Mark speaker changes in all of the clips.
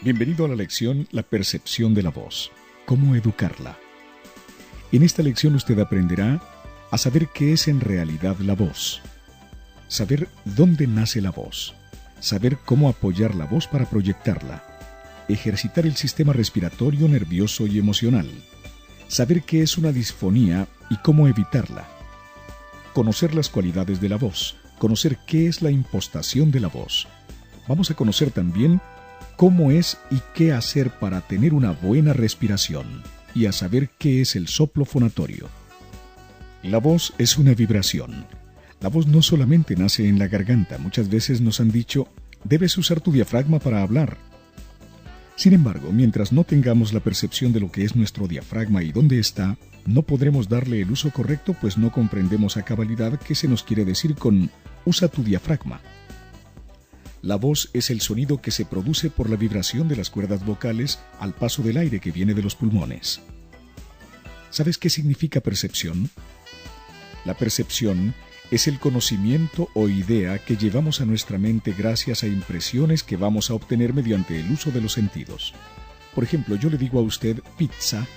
Speaker 1: Bienvenido a la lección La percepción de la voz. ¿Cómo educarla? En esta lección usted aprenderá a saber qué es en realidad la voz, saber dónde nace la voz, saber cómo apoyar la voz para proyectarla, ejercitar el sistema respiratorio, nervioso y emocional, saber qué es una disfonía y cómo evitarla, conocer las cualidades de la voz, conocer qué es la impostación de la voz. Vamos a conocer también cómo es y qué hacer para tener una buena respiración y a saber qué es el soplo fonatorio. La voz es una vibración. La voz no solamente nace en la garganta. Muchas veces nos han dicho, debes usar tu diafragma para hablar. Sin embargo, mientras no tengamos la percepción de lo que es nuestro diafragma y dónde está, no podremos darle el uso correcto, pues no comprendemos a cabalidad qué se nos quiere decir con usa tu diafragma. La voz es el sonido que se produce por la vibración de las cuerdas vocales al paso del aire que viene de los pulmones. ¿Sabes qué significa percepción? La percepción es el conocimiento o idea que llevamos a nuestra mente gracias a impresiones que vamos a obtener mediante el uso de los sentidos. Por ejemplo, yo le digo a usted pizza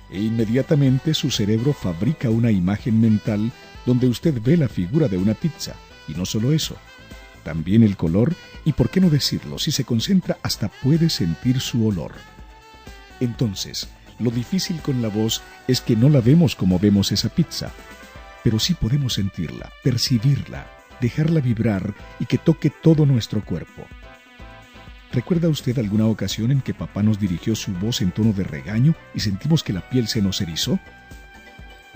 Speaker 1: e inmediatamente su cerebro fabrica una imagen mental donde usted ve la figura de una pizza. Y no solo eso, también el color y, por qué no decirlo, si se concentra hasta puede sentir su olor. Entonces, lo difícil con la voz es que no la vemos como vemos esa pizza, pero sí podemos sentirla, percibirla, dejarla vibrar y que toque todo nuestro cuerpo. ¿Recuerda usted alguna ocasión en que papá nos dirigió su voz en tono de regaño y sentimos que la piel se nos erizó?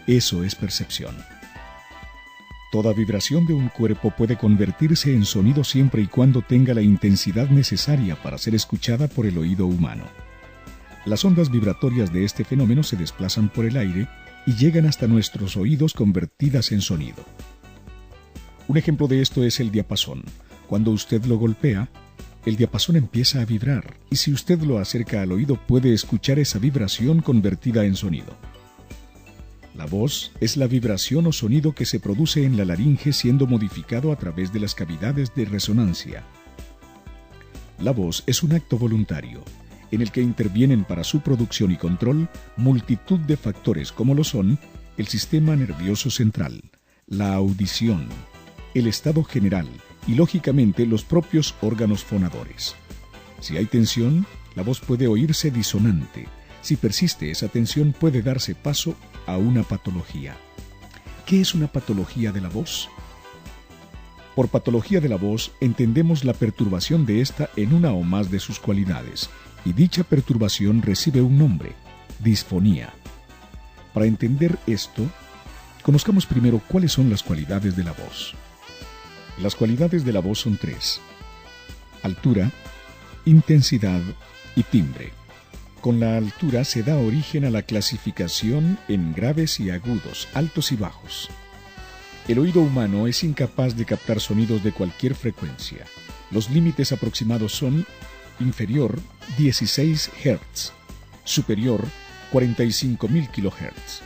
Speaker 1: Eso es percepción. Toda vibración de un cuerpo puede convertirse en sonido siempre y cuando tenga la intensidad necesaria para ser escuchada por el oído humano. Las ondas vibratorias de este fenómeno se desplazan por el aire y llegan hasta nuestros oídos convertidas en sonido. Un ejemplo de esto es el diapasón. Cuando usted lo golpea, el diapasón empieza a vibrar y si usted lo acerca al oído puede escuchar esa vibración convertida en sonido. La voz es la vibración o sonido que se produce en la laringe siendo modificado a través de las cavidades de resonancia. La voz es un acto voluntario, en el que intervienen para su producción y control multitud de factores como lo son el sistema nervioso central, la audición, el estado general y lógicamente los propios órganos fonadores. Si hay tensión, la voz puede oírse disonante. Si persiste esa tensión puede darse paso a una patología. ¿Qué es una patología de la voz? Por patología de la voz entendemos la perturbación de esta en una o más de sus cualidades, y dicha perturbación recibe un nombre, disfonía. Para entender esto, conozcamos primero cuáles son las cualidades de la voz. Las cualidades de la voz son tres: altura, intensidad y timbre. Con la altura se da origen a la clasificación en graves y agudos, altos y bajos. El oído humano es incapaz de captar sonidos de cualquier frecuencia. Los límites aproximados son inferior 16 Hz, superior 45.000 kHz.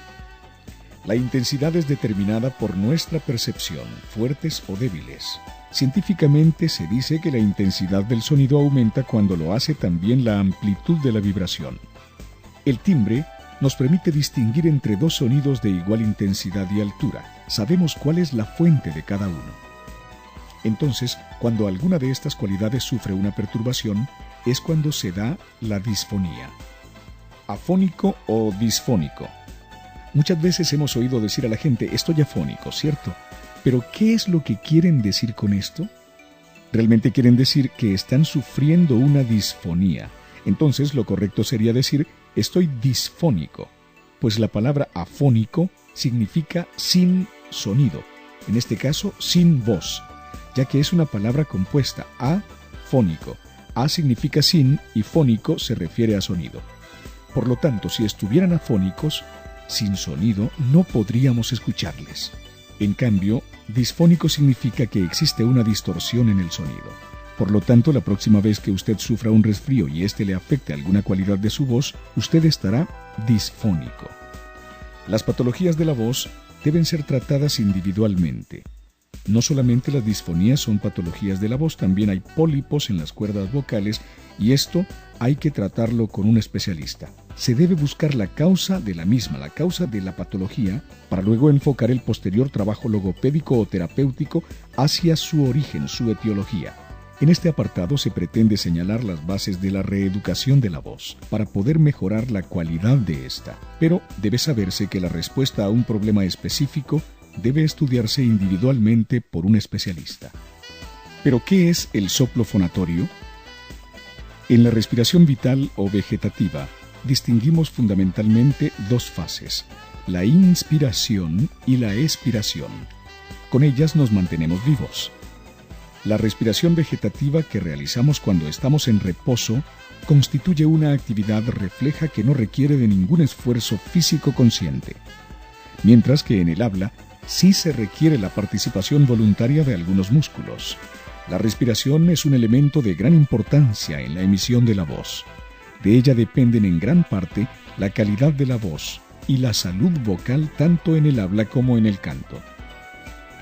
Speaker 1: La intensidad es determinada por nuestra percepción, fuertes o débiles. Científicamente se dice que la intensidad del sonido aumenta cuando lo hace también la amplitud de la vibración. El timbre nos permite distinguir entre dos sonidos de igual intensidad y altura. Sabemos cuál es la fuente de cada uno. Entonces, cuando alguna de estas cualidades sufre una perturbación, es cuando se da la disfonía. Afónico o disfónico. Muchas veces hemos oído decir a la gente, estoy afónico, ¿cierto? Pero, ¿qué es lo que quieren decir con esto? Realmente quieren decir que están sufriendo una disfonía. Entonces, lo correcto sería decir, estoy disfónico, pues la palabra afónico significa sin sonido, en este caso, sin voz, ya que es una palabra compuesta, afónico. A significa sin y fónico se refiere a sonido. Por lo tanto, si estuvieran afónicos, sin sonido, no podríamos escucharles. En cambio, disfónico significa que existe una distorsión en el sonido. Por lo tanto, la próxima vez que usted sufra un resfrío y éste le afecte alguna cualidad de su voz, usted estará disfónico. Las patologías de la voz deben ser tratadas individualmente. No solamente las disfonías son patologías de la voz, también hay pólipos en las cuerdas vocales y esto hay que tratarlo con un especialista. Se debe buscar la causa de la misma, la causa de la patología, para luego enfocar el posterior trabajo logopédico o terapéutico hacia su origen, su etiología. En este apartado se pretende señalar las bases de la reeducación de la voz para poder mejorar la cualidad de esta. Pero debe saberse que la respuesta a un problema específico debe estudiarse individualmente por un especialista. ¿Pero qué es el soplo fonatorio? En la respiración vital o vegetativa distinguimos fundamentalmente dos fases, la inspiración y la expiración. Con ellas nos mantenemos vivos. La respiración vegetativa que realizamos cuando estamos en reposo constituye una actividad refleja que no requiere de ningún esfuerzo físico consciente, mientras que en el habla sí se requiere la participación voluntaria de algunos músculos. La respiración es un elemento de gran importancia en la emisión de la voz. De ella dependen en gran parte la calidad de la voz y la salud vocal tanto en el habla como en el canto.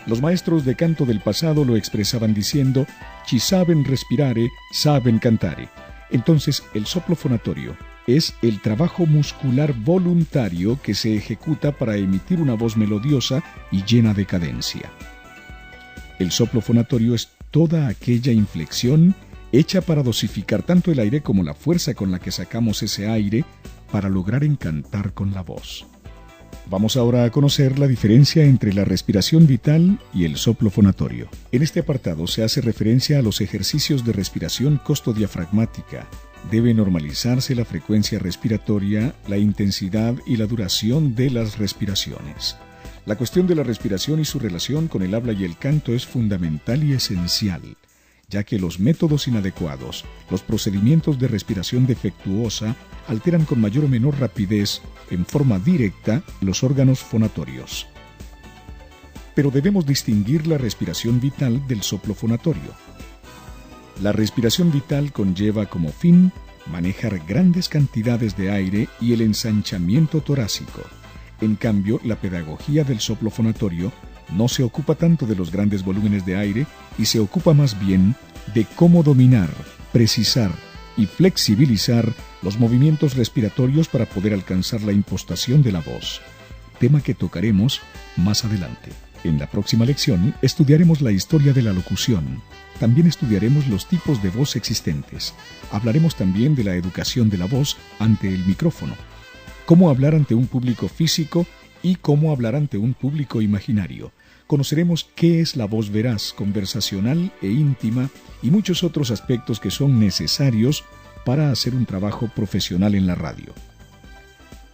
Speaker 1: Los maestros de canto del pasado lo expresaban diciendo: «Chi saben respirare, saben cantare». Entonces, el soplo fonatorio es el trabajo muscular voluntario que se ejecuta para emitir una voz melodiosa y llena de cadencia. El soplo fonatorio es toda aquella inflexión hecha para dosificar tanto el aire como la fuerza con la que sacamos ese aire para lograr encantar con la voz. Vamos ahora a conocer la diferencia entre la respiración vital y el soplo fonatorio. En este apartado se hace referencia a los ejercicios de respiración costodiafragmática. Debe normalizarse la frecuencia respiratoria, la intensidad y la duración de las respiraciones. La cuestión de la respiración y su relación con el habla y el canto es fundamental y esencial, ya que los métodos inadecuados, los procedimientos de respiración defectuosa, alteran con mayor o menor rapidez, en forma directa, los órganos fonatorios. Pero debemos distinguir la respiración vital del soplo fonatorio. La respiración vital conlleva como fin manejar grandes cantidades de aire y el ensanchamiento torácico. En cambio, la pedagogía del soplo fonatorio no se ocupa tanto de los grandes volúmenes de aire y se ocupa más bien de cómo dominar, precisar y flexibilizar los movimientos respiratorios para poder alcanzar la impostación de la voz, tema que tocaremos más adelante. En la próxima lección estudiaremos la historia de la locución. También estudiaremos los tipos de voz existentes. Hablaremos también de la educación de la voz ante el micrófono, cómo hablar ante un público físico y cómo hablar ante un público imaginario. Conoceremos qué es la voz veraz, conversacional e íntima y muchos otros aspectos que son necesarios para hacer un trabajo profesional en la radio.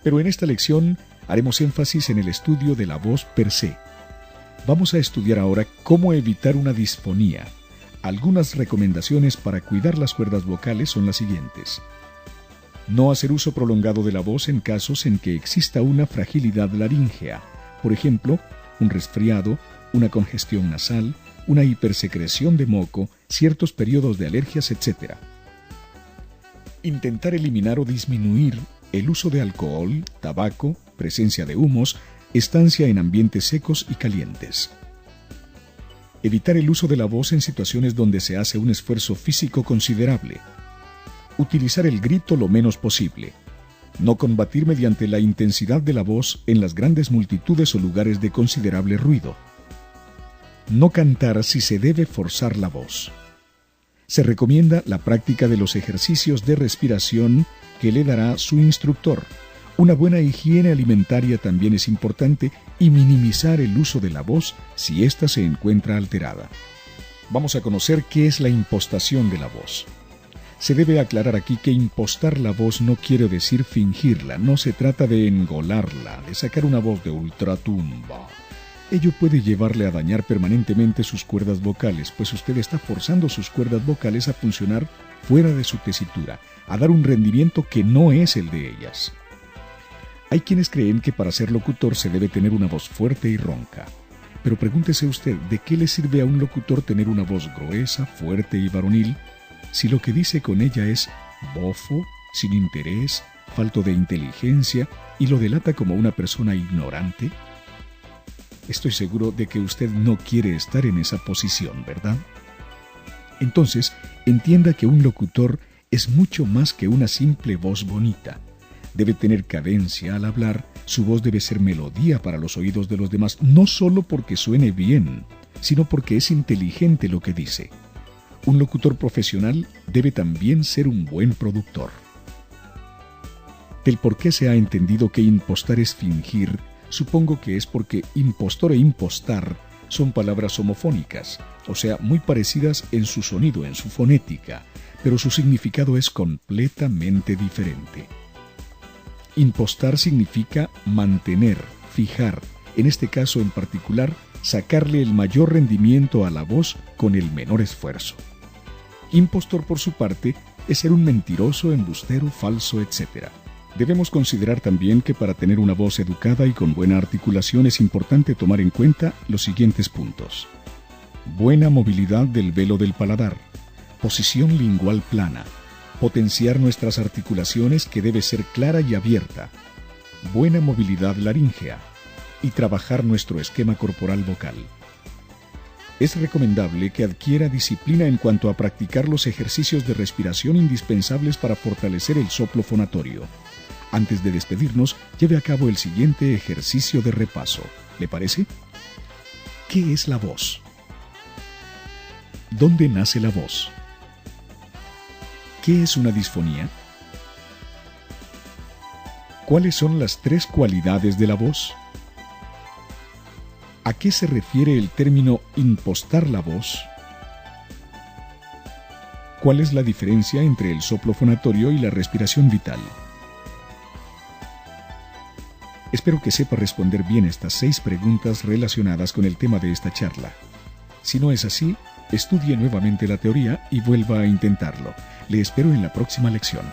Speaker 1: Pero en esta lección haremos énfasis en el estudio de la voz per se. Vamos a estudiar ahora cómo evitar una disfonía. Algunas recomendaciones para cuidar las cuerdas vocales son las siguientes. No hacer uso prolongado de la voz en casos en que exista una fragilidad laríngea, por ejemplo, un resfriado, una congestión nasal, una hipersecreción de moco, ciertos periodos de alergias, etc. Intentar eliminar o disminuir el uso de alcohol, tabaco, presencia de humos, estancia en ambientes secos y calientes. Evitar el uso de la voz en situaciones donde se hace un esfuerzo físico considerable. Utilizar el grito lo menos posible. No combatir mediante la intensidad de la voz en las grandes multitudes o lugares de considerable ruido. No cantar si se debe forzar la voz. Se recomienda la práctica de los ejercicios de respiración que le dará su instructor. Una buena higiene alimentaria también es importante y minimizar el uso de la voz si ésta se encuentra alterada. Vamos a conocer qué es la impostación de la voz. Se debe aclarar aquí que impostar la voz no quiere decir fingirla, no se trata de engolarla, de sacar una voz de ultratumba. Ello puede llevarle a dañar permanentemente sus cuerdas vocales, pues usted está forzando sus cuerdas vocales a funcionar fuera de su tesitura, a dar un rendimiento que no es el de ellas. Hay quienes creen que para ser locutor se debe tener una voz fuerte y ronca. Pero pregúntese usted, ¿de qué le sirve a un locutor tener una voz gruesa, fuerte y varonil, si lo que dice con ella es bofo, sin interés, falto de inteligencia y lo delata como una persona ignorante? Estoy seguro de que usted no quiere estar en esa posición, ¿verdad? Entonces, entienda que un locutor es mucho más que una simple voz bonita. Debe tener cadencia al hablar, su voz debe ser melodía para los oídos de los demás, no solo porque suene bien, sino porque es inteligente lo que dice. Un locutor profesional debe también ser un buen productor. Del por qué se ha entendido que impostar es fingir, supongo que es porque impostor e impostar son palabras homofónicas, o sea, muy parecidas en su sonido, en su fonética, pero su significado es completamente diferente. Impostar significa mantener, fijar, en este caso en particular, sacarle el mayor rendimiento a la voz con el menor esfuerzo. Impostor, por su parte, es ser un mentiroso, embustero, falso, etc. Debemos considerar también que para tener una voz educada y con buena articulación es importante tomar en cuenta los siguientes puntos. Buena movilidad del velo del paladar, posición lingual plana, potenciar nuestras articulaciones que debe ser clara y abierta, buena movilidad laríngea y trabajar nuestro esquema corporal vocal. Es recomendable que adquiera disciplina en cuanto a practicar los ejercicios de respiración indispensables para fortalecer el soplo fonatorio. Antes de despedirnos, lleve a cabo el siguiente ejercicio de repaso. ¿Le parece? ¿Qué es la voz? ¿Dónde nace la voz? ¿Qué es una disfonía? ¿Cuáles son las 3 cualidades de la voz? ¿A qué se refiere el término impostar la voz? ¿Cuál es la diferencia entre el soplo fonatorio y la respiración vital? Espero que sepa responder bien estas 6 preguntas relacionadas con el tema de esta charla. Si no es así, estudie nuevamente la teoría y vuelva a intentarlo. Le espero en la próxima lección.